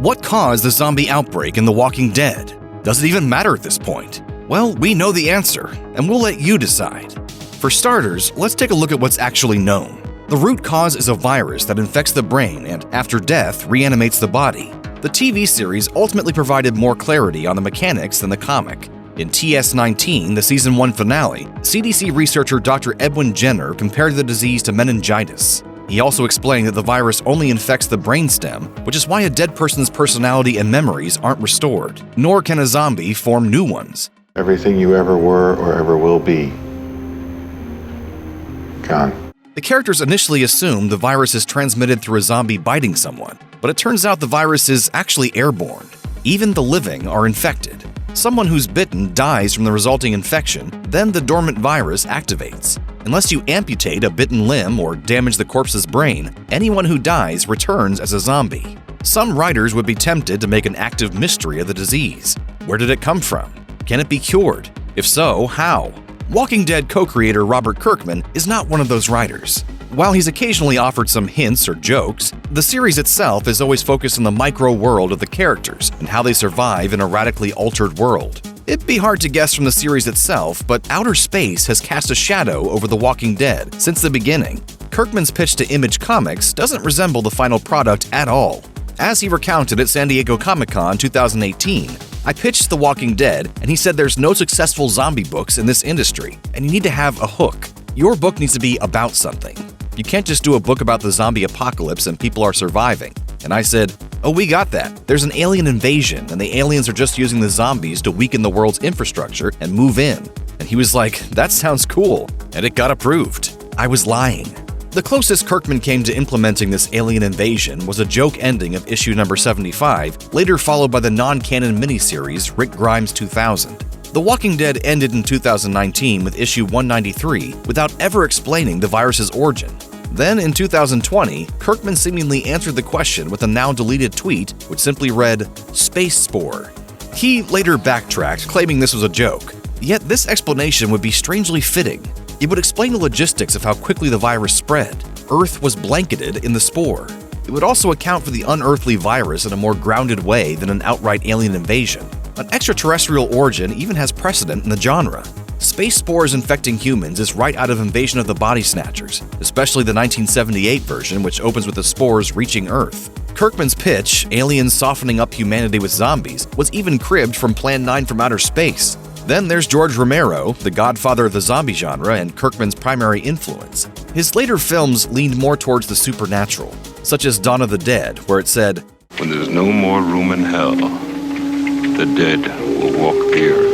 What caused the zombie outbreak in The Walking Dead? Does it even matter at this point? Well, we know the answer, and we'll let you decide. For starters, let's take a look at what's actually known. The root cause is a virus that infects the brain and, after death, reanimates the body. The TV series ultimately provided more clarity on the mechanics than the comic. In TS19, the Season 1 finale, CDC researcher Dr. Edwin Jenner compared the disease to meningitis. He also explained that the virus only infects the brainstem, which is why a dead person's personality and memories aren't restored, nor can a zombie form new ones. Everything you ever were or ever will be, gone. The characters initially assumed the virus is transmitted through a zombie biting someone, but it turns out the virus is actually airborne. Even the living are infected. Someone who's bitten dies from the resulting infection, then the dormant virus activates. Unless you amputate a bitten limb or damage the corpse's brain, anyone who dies returns as a zombie. Some writers would be tempted to make an active mystery of the disease. Where did it come from? Can it be cured? If so, how? Walking Dead co-creator Robert Kirkman is not one of those writers. While he's occasionally offered some hints or jokes, the series itself is always focused on the micro-world of the characters and how they survive in a radically altered world. It'd be hard to guess from the series itself, but outer space has cast a shadow over The Walking Dead since the beginning. Kirkman's pitch to Image Comics doesn't resemble the final product at all. As he recounted at San Diego Comic-Con 2018, I pitched The Walking Dead, and he said there's no successful zombie books in this industry, and you need to have a hook. Your book needs to be about something. You can't just do a book about the zombie apocalypse and people are surviving. And I said, oh, we got that. There's an alien invasion, and the aliens are just using the zombies to weaken the world's infrastructure and move in. And he was like, that sounds cool. And it got approved. I was lying. The closest Kirkman came to implementing this alien invasion was a joke ending of issue number 75, later followed by the non-canon miniseries Rick Grimes 2000. The Walking Dead ended in 2019 with issue 193 without ever explaining the virus's origin. Then, in 2020, Kirkman seemingly answered the question with a now-deleted tweet which simply read, "Space Spore." He later backtracked, claiming this was a joke. Yet this explanation would be strangely fitting. It would explain the logistics of how quickly the virus spread. Earth was blanketed in the spore. It would also account for the unearthly virus in a more grounded way than an outright alien invasion. An extraterrestrial origin even has precedent in the genre. Space spores infecting humans is right out of Invasion of the Body Snatchers, especially the 1978 version, which opens with the spores reaching Earth. Kirkman's pitch, aliens softening up humanity with zombies, was even cribbed from Plan 9 from Outer Space. Then there's George Romero, the godfather of the zombie genre and Kirkman's primary influence. His later films leaned more towards the supernatural, such as Dawn of the Dead, where it said, "When there's no more room in hell, the dead will walk the earth."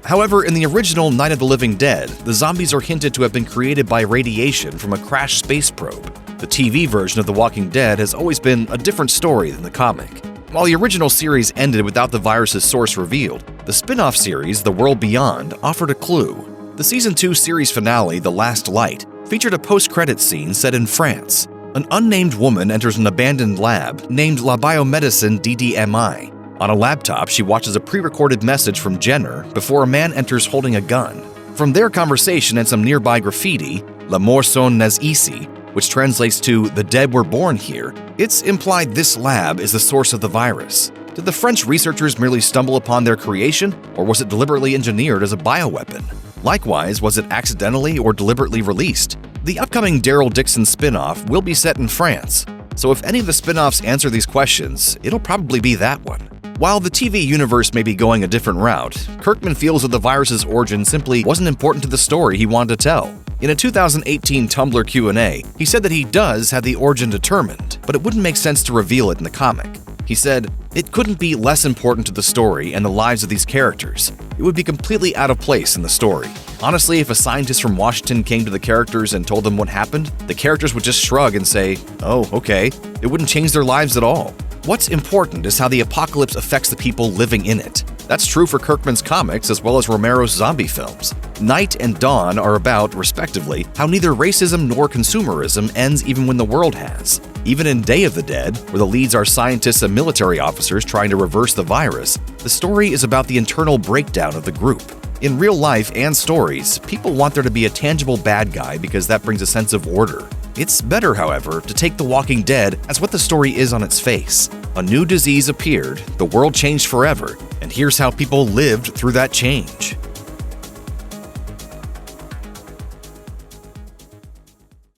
However, in the original Night of the Living Dead, the zombies are hinted to have been created by radiation from a crashed space probe. The TV version of The Walking Dead has always been a different story than the comic. While the original series ended without the virus's source revealed, the spin-off series, The World Beyond, offered a clue. The Season 2 series finale, The Last Light, featured a post-credits scene set in France. An unnamed woman enters an abandoned lab named La Biomedicine DDMI. On a laptop, she watches a pre-recorded message from Jenner before a man enters holding a gun. From their conversation and some nearby graffiti, La mort sont nés ici, which translates to "the dead were born here," it's implied this lab is the source of the virus. Did the French researchers merely stumble upon their creation, or was it deliberately engineered as a bioweapon? Likewise, was it accidentally or deliberately released? The upcoming Daryl Dixon spin-off will be set in France, so if any of the spin-offs answer these questions, it'll probably be that one. While the TV universe may be going a different route, Kirkman feels that the virus's origin simply wasn't important to the story he wanted to tell. In a 2018 Tumblr Q&A, he said that he does have the origin determined, but it wouldn't make sense to reveal it in the comic. He said, "It couldn't be less important to the story and the lives of these characters. It would be completely out of place in the story. Honestly, if a scientist from Washington came to the characters and told them what happened, the characters would just shrug and say, 'Oh, okay.' It wouldn't change their lives at all. What's important is how the apocalypse affects the people living in it. That's true for Kirkman's comics as well as Romero's zombie films. Night and Dawn are about, respectively, how neither racism nor consumerism ends even when the world has. Even in Day of the Dead, where the leads are scientists and military officers trying to reverse the virus, the story is about the internal breakdown of the group. In real life and stories, people want there to be a tangible bad guy because that brings a sense of order. It's better, however, to take The Walking Dead as what the story is on its face. A new disease appeared, the world changed forever, and here's how people lived through that change.